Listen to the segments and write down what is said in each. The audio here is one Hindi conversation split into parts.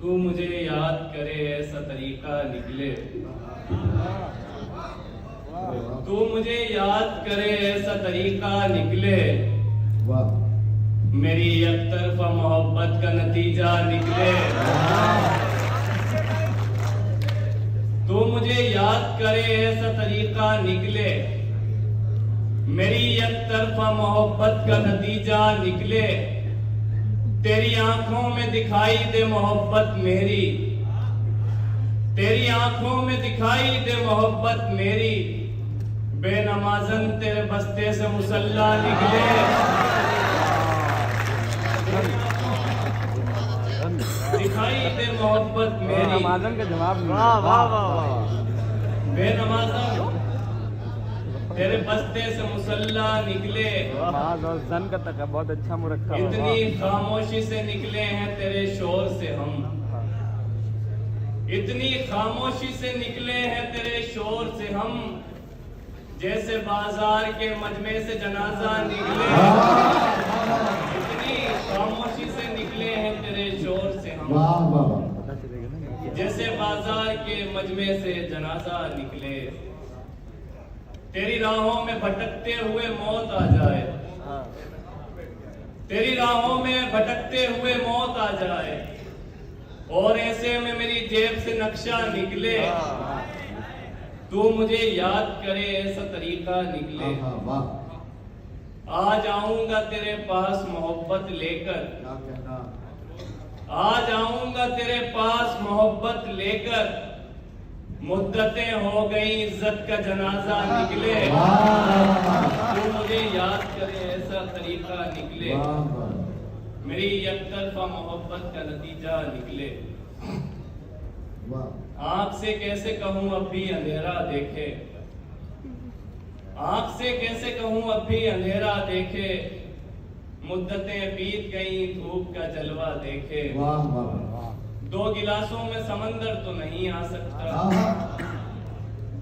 तू मुझे याद करे ऐसा तरीका निकले, तू मुझे याद करे ऐसा तरीका निकले, मेरी एक तरफा मोहब्बत का नतीजा निकले। तू मुझे याद करे ऐसा तरीका निकले, मेरी एक तरफा मोहब्बत का नतीजा निकले। तेरी आंखों में दिखाई दे मोहब्बत मेरी, तेरी आंखों में दिखाई दे मोहब्बत मेरी, बेनमाज़न तेरे बस्ते से मुसल्ला निकले। दिखाई दे मोहब्बत मेरी, नमाज़न का जवाब। वाह वाह वाह। बेनमाज़न तेरे बस्ते से मुसल्ला निकले। जन का तक बहुत अच्छा मुरक्कब। इतनी खामोशी से निकले हैं तेरे शोर से हम, इतनी खामोशी से निकले हैं तेरे शोर से हम, जैसे बाजार के मजमे से जनाजा निकले। इतनी खामोशी से निकले हैं तेरे शोर से हम, जैसे बाजार के मजमे से जनाजा निकले। तेरी राहों में भटकते हुए मौत आ जाए, तेरी राहों में भटकते हुए मौत आ जाए, और ऐसे में मेरी जेब से नक्शा निकले। तू मुझे याद करे ऐसा तरीका निकले। आ जाऊंगा तेरे पास मोहब्बत लेकर, आ जाऊंगा तेरे पास मोहब्बत लेकर, मुद्दतें हो गई इज्जत का जनाजा निकले। तू मुझे याद करे ऐसा तरीका निकले, मेरी एक तरफा मोहब्बत का नतीजा निकले। आंख से कैसे कहूँ अब भी अंधेरा देखे, आंख से कैसे कहूँ अब भी अंधेरा देखे, मुद्दतें बीत गई धूप का जलवा देखे। दो गिलासों में समंदर तो नहीं आ सकता,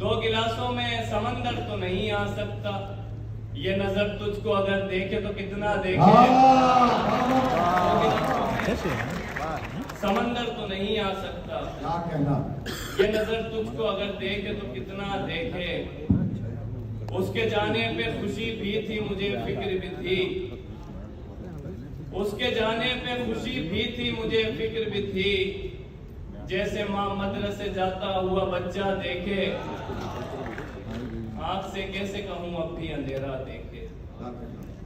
दो गिलासों में समंदर तो नहीं आ सकता, ये नजर तुझको अगर देखे तो कितना देखे। समंदर तो नहीं आ सकता, ये नजर तुझको अगर देखे तो कितना देखे। उसके जाने पे खुशी भी थी मुझे फिक्र भी थी, उसके जाने पे खुशी भी थी मुझे फिक्र भी थी, जैसे माँ मदरसे जाता हुआ बच्चा देखे। आँख से कैसे कहूँ अब भी अंधेरा देखे,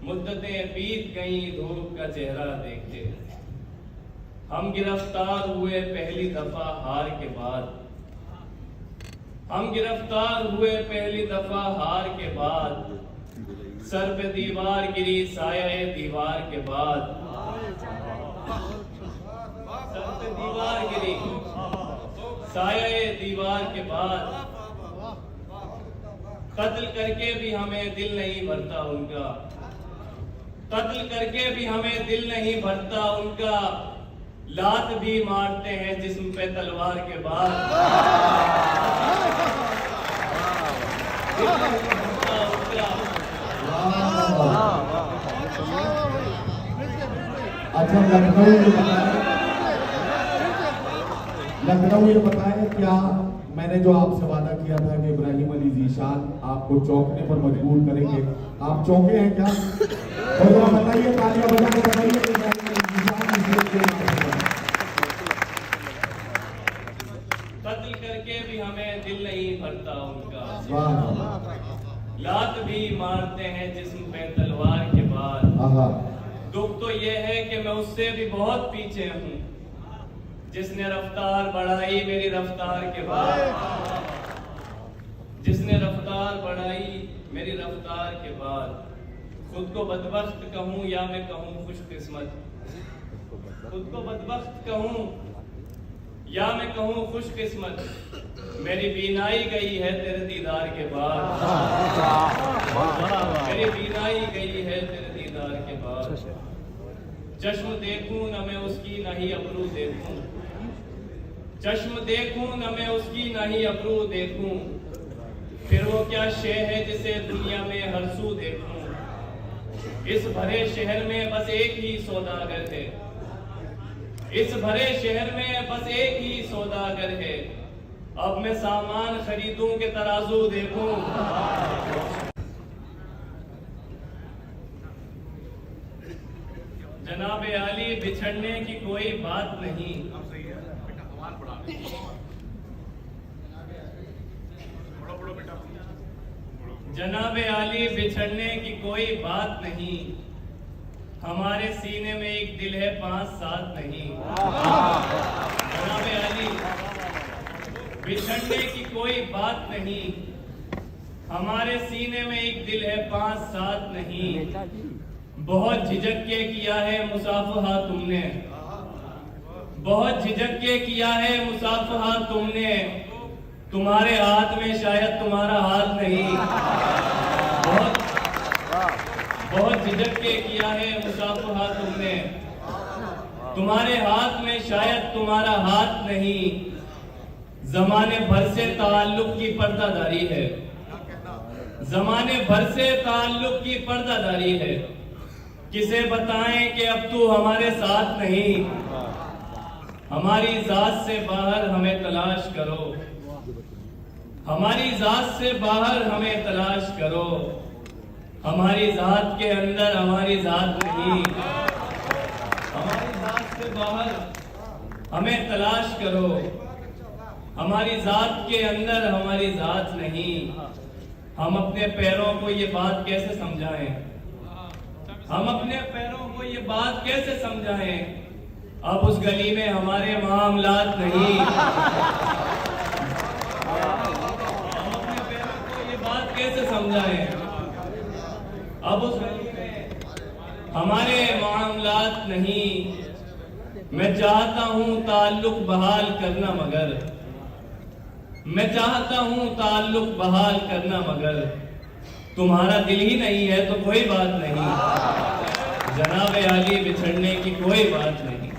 मुद्दतें बीत गई धूप का चेहरा देखे। हम गिरफ्तार हुए पहली दफा हार के बाद, हम गिरफ्तार हुए पहली दफा हार के बाद, सर पे दीवार गिरी साये दीवार के बाद, सर पे दीवार गिरी साये दीवार के बाद। कत्ल करके भी हमें दिल नहीं भरता उनका, कत्ल करके भी हमें दिल नहीं भरता उनका, लात भी मारते हैं जिस्म पे तलवार के बाद। अच्छा लखनऊ ये बताएं, क्या मैंने जो आपसे वादा किया था कि इब्राहिम अली ज़ीशान आपको चौंकने पर मजबूर करेंगे, आप चौंके हैं क्या? तो बताइए, तालियां बजा के बताइए कि इब्राहिम अली ज़ीशान कत्ल करके भी हमें दिल नहीं भरता उनका, लात भी मारते हैं जिस्म पे तलवार के बाद। दुख तो ये है कि मैं उससे भी बहुत पीछे हूँ, जिसने रफ्तार बढ़ाई मेरी रफ्तार के बाद, जिसने रफ्तार बढ़ाई मेरी रफ्तार के बाद। खुद को बदबख्त कहूँ या मैं कहूँ खुशकिस्मत, खुद को बदबख्त कहूँ या मैं कहूँ खुशकिस्मत, मेरी बीनाई गई है तेरे दीदार के बाद, मेरी बीनाई गई है तेरे दीदार के बाद। चश्म देखूं न मैं उसकी न ही अबरू देखूं, चश्म देखूं न मैं उसकी न ही अबरू देखूं, फिर वो क्या शे है जिसे दुनिया में हर सू देखूं। इस भरे शहर में बस एक ही सौदागर है, इस भरे शहर में बस एक ही सौदागर है। अब मैं सामान खरीदूं के तराजू देखूं, जनाबे आली बिछड़ने की कोई बात नहीं, जनाबे आली बिछड़ने की कोई बात नहीं, हमारे सीने में एक दिल है 5-7 नहीं। जनाबे आली बिछड़ने की कोई बात नहीं, हमारे सीने में एक दिल है 5-7 नहीं। बहुत झिझक के किया है मुसाफहा तुमने, बहुत झिझक के किया है मुसाफहा तुमने, तुम्हारे हाथ में शायद तुम्हारा हाथ नहीं। बहुत झिझक के किया है मुसाफहा तुमने, तुम्हारे हाथ में शायद तुम्हारा हाथ नहीं। जमाने भर से ताल्लुक की पर्दादारी है, जमाने भर से ताल्लुक की पर्दादारी है। किसे बताएं कि अब तू हमारे साथ नहीं, हमारी जात से बाहर हमें तलाश करो, हमारी जात से बाहर हमें तलाश करो। हमारी जात के अंदर हमारी जात नहीं, हमारी जात से बाहर हमें तलाश करो। हमारी जात के अंदर हमारी जात नहीं। हम अपने पैरों को ये बात कैसे समझाएं, हम अपने पैरों को ये बात कैसे समझाएं। अब उस गली में हमारे मामलात नहीं, हम अपने पैरों को ये बात कैसे समझाएं। अब उस गली में हमारे मामलात नहीं। मैं चाहता हूं ताल्लुक बहाल करना मगर, मैं चाहता हूं ताल्लुक बहाल करना मगर, तुम्हारा दिल ही नहीं है तो कोई बात नहीं। जनाबे आली बिछड़ने की कोई बात नहीं।